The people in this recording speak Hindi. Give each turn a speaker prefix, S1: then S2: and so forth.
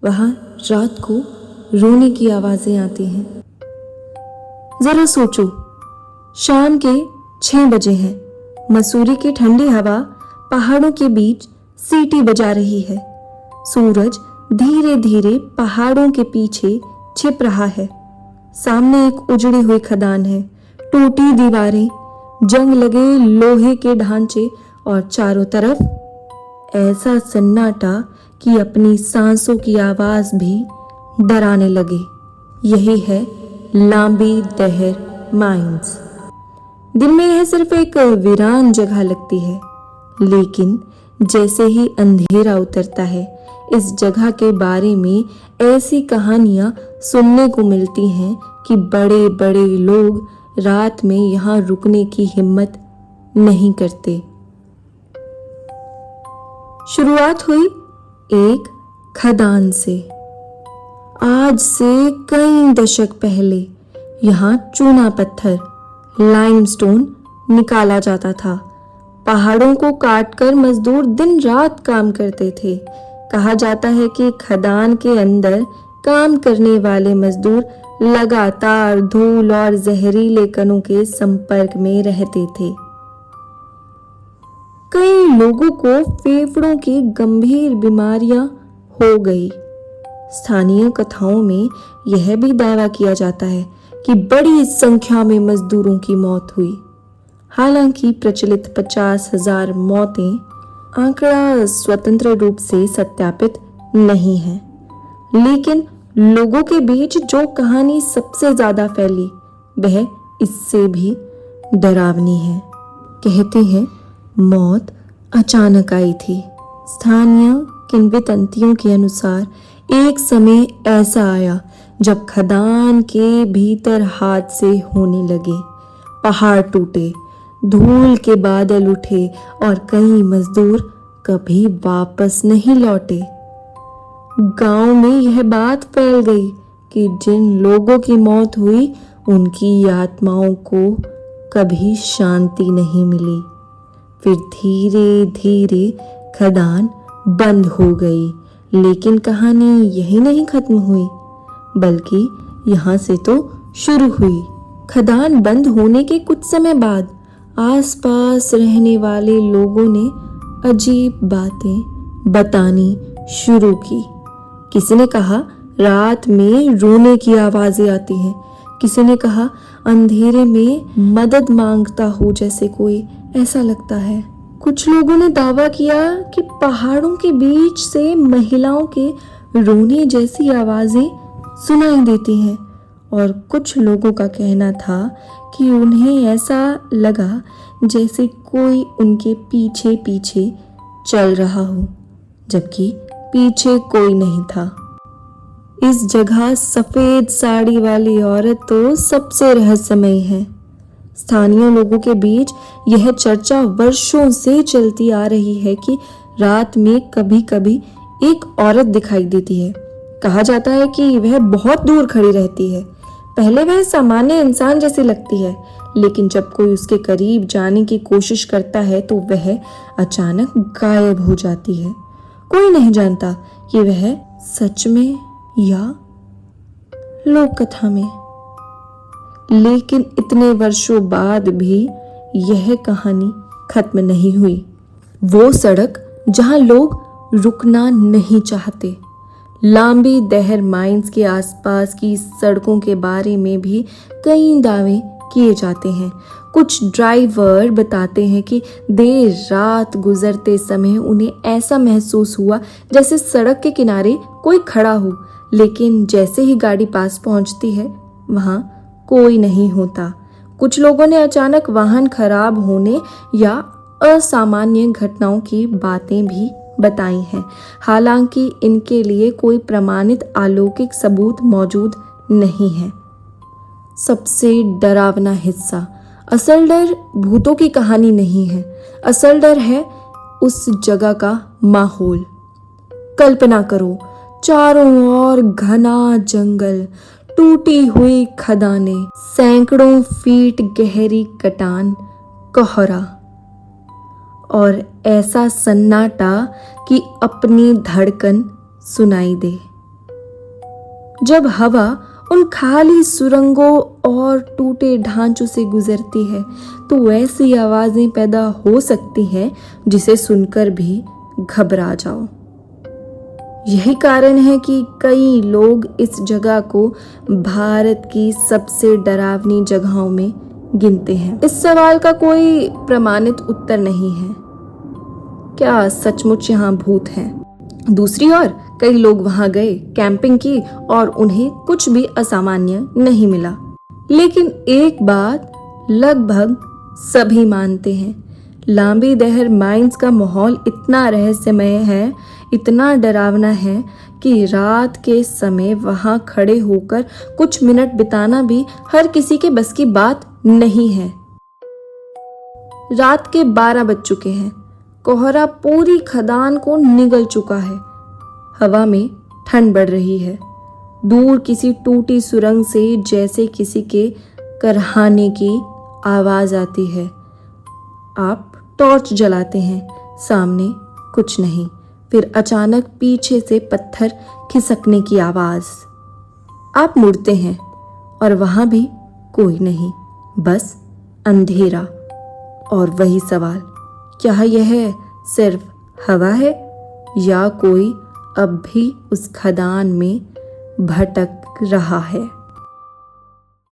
S1: वहां रात को रोने की आवाजें आती हैं। जरा सोचो, शाम के 6 बजे हैं। मसूरी की ठंडी हवा पहाड़ों के बीच सीटी बजा रही है। सूरज धीरे धीरे पहाड़ों के पीछे छिप रहा है। सामने एक उजड़ी हुई खदान है, टूटी दीवारें, जंग लगे लोहे के ढांचे और चारों तरफ ऐसा सन्नाटा कि अपनी सांसों की आवाज भी डराने लगे। यही है लांबी दहर माइंस। दिन में यह सिर्फ एक वीरान जगह लगती है, लेकिन जैसे ही अंधेरा उतरता है, इस जगह के बारे में ऐसी कहानियां सुनने को मिलती हैं कि बड़े बड़े लोग रात में यहाँ रुकने की हिम्मत नहीं करते। शुरुआत हुई एक खदान से। आज से कई दशक पहले यहाँ चूना पत्थर, लाइमस्टोन निकाला जाता था। पहाड़ों को काटकर मजदूर दिन रात काम करते थे। कहा जाता है कि खदान के अंदर काम करने वाले मजदूर लगातार धूल और जहरीले कणों के संपर्क में रहते थे। कई लोगों को फेफड़ों की गंभीर बीमारियां हो गई। स्थानीय कथाओं में यह भी दावा किया जाता है कि बड़ी संख्या में मजदूरों की मौत हुई। हालांकि प्रचलित 50,000 मौतें आंकड़ा स्वतंत्र रूप से सत्यापित नहीं है, लेकिन लोगों के बीच जो कहानी सबसे ज्यादा फैली वह इससे भी डरावनी है। कहते हैं मौत अचानक आई थी। स्थानीय किंवदंतियों के अनुसार एक समय ऐसा आया जब खदान के भीतर हादसे होने लगे। पहाड़ टूटे, धूल के बादल उठे और कई मजदूर कभी वापस नहीं लौटे। गांव में यह बात फैल गई कि जिन लोगों की मौत हुई उनकी आत्माओं को कभी शांति नहीं मिली। फिर धीरे धीरे खदान बंद हो गई, लेकिन कहानी यही नहीं खत्म हुई, बल्कि यहाँ से तो शुरू हुई। खदान बंद होने के कुछ समय बाद आसपास रहने वाले लोगों ने अजीब बातें बतानी शुरू की। किसी ने कहा रात में रोने की आवाजें आती हैं। किसी ने कहा अंधेरे में मदद मांगता हो जैसे कोई, ऐसा लगता है। कुछ लोगों ने दावा किया कि पहाड़ों के बीच से महिलाओं के रोने जैसी आवाजें सुनाई देती हैं, और कुछ लोगों का कहना था कि उन्हें ऐसा लगा जैसे कोई उनके पीछे पीछे चल रहा हो, जबकि पीछे कोई नहीं था। इस जगह सफेद साड़ी वाली औरत तो सबसे रहस्यमयी है। स्थानीय लोगों के बीच यह चर्चा वर्षों से चलती आ रही है कि रात में कभी कभी एक औरत दिखाई देती है। कहा जाता है कि वह बहुत दूर खड़ी रहती है। पहले वह सामान्य इंसान जैसी लगती है, लेकिन जब कोई उसके करीब जाने की कोशिश करता है तो वह अचानक गायब हो जाती है। कोई नहीं जानता कि वह सच में या लोक कथा में। लेकिन इतने वर्षों बाद भी यह कहानी खत्म नहीं हुई। वो सड़क जहां लोग रुकना नहीं चाहते। लांबी दहर माइंस के आसपास की सड़कों के बारे में भी कई दावे किए जाते हैं। कुछ ड्राइवर बताते हैं कि देर रात गुजरते समय उन्हें ऐसा महसूस हुआ जैसे सड़क के किनारे कोई खड़ा हो, लेकिन जैसे ही गाड़ी पास पहुंचती है वहां कोई नहीं होता। कुछ लोगों ने अचानक वाहन खराब होने या असामान्य घटनाओं की बातें भी बताई हैं। हालांकि इनके लिए कोई प्रमाणित अलौकिक सबूत मौजूद नहीं है। सबसे डरावना हिस्सा, असल डर भूतों की कहानी नहीं है। असल डर है उस जगह का माहौल। कल्पना करो, चारों ओर घना जंगल, टूटी हुई खदानें, सैकड़ों फीट गहरी कटान, कोहरा और ऐसा सन्नाटा कि अपनी धड़कन सुनाई दे। जब हवा उन खाली सुरंगों और टूटे ढांचों से गुजरती है तो ऐसी आवाजें पैदा हो सकती हैं जिसे सुनकर भी घबरा जाओ। यही कारण है कि कई लोग इस जगह को भारत की सबसे डरावनी जगहों में गिनते हैं। इस सवाल का कोई प्रमाणित उत्तर नहीं है, क्या सचमुच यहाँ भूत हैं? दूसरी ओर कई लोग वहां गए, कैंपिंग की और उन्हें कुछ भी असामान्य नहीं मिला। लेकिन एक बात लगभग सभी मानते हैं, लांबी दहर माइंस का माहौल इतना रहस्यमय है, इतना डरावना है कि रात के समय वहां खड़े होकर कुछ मिनट बिताना भी हर किसी के बस की बात नहीं है। रात के 12 बज चुके हैं। कोहरा पूरी खदान को निगल चुका है। हवा में ठंड बढ़ रही है। दूर किसी टूटी सुरंग से जैसे किसी के करहाने की आवाज आती है। आप टॉर्च जलाते हैं, सामने कुछ नहीं। फिर अचानक पीछे से पत्थर खिसकने की आवाज। आप मुड़ते हैं और वहां भी कोई नहीं, बस अंधेरा। और वही सवाल, क्या यह सिर्फ हवा है या कोई अब भी उस खदान में भटक रहा है?